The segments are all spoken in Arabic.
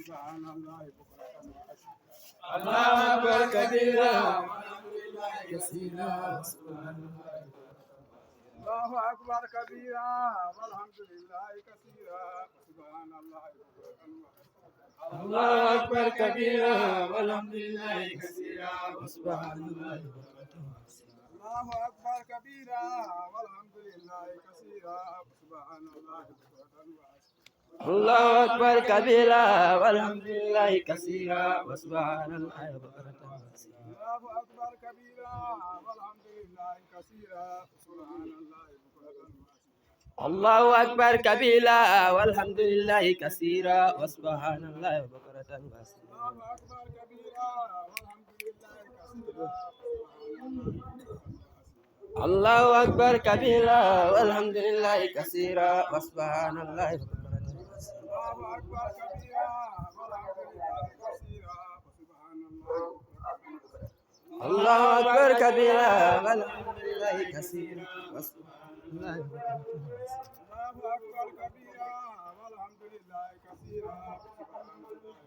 سبحان الله بكرة وأصيلا. الله أكبر كبيرا كثيرا الله أكبر كبيرا والحمد لله كثيرا سبحان الله بكرة وأصيلا. الله أكبر كبيرا والحمد لله كثيرا وسبحان الله الله أكبر كبيرا والحمد لله كثيرا سبحان الله بكرة وأصيلا. الله أكبر كبيرا والحمد لله كثيرا وسبحان الله بكرة وأصيلا. الله أكبر كبيرا والحمد لله كثيرا سبحان الله بكرة وأصيلا. الله أكبر كبيرا والحمد لله كثيرا وسبحان الله بكرة وأصيلا. الله أكبر كبيرا والحمد لله كثيرا الله أكبر كبيرا والحمد لله كثيرا وسبحان الله بكرة وأصيلا. الله أكبر كبيرا والحمد لله كثيرا وسبحان الله. الله أكبر كبيرا والحمد لله كثيرا وسبحان الله بكرة وأصيلا. الله أكبر كبيرا والحمد لله كثيرا سبحان الله.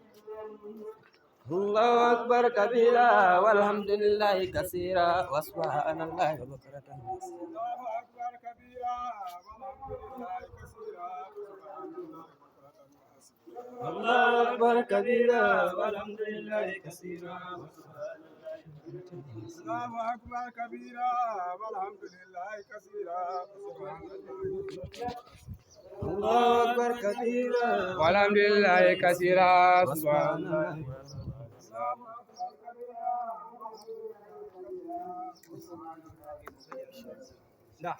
الله أكبر كبيرا والحمد لله كثيرا وسبحان الله بكرة وأصيلا. الله أكبر كبيرا والحمد لله كثيرا سبحان الله بكرة وأصيلا. الله أكبر كبيرا والحمد لله كثيرا وسبحان الله بكرة وأصيلا. الله أكبر كبيرا والحمد لله كثيرا سبحان الله. الله أكبر كبيرا والحمد لله كثيرا سبحان وسبحان الله. الله الله أكبر كبيرا.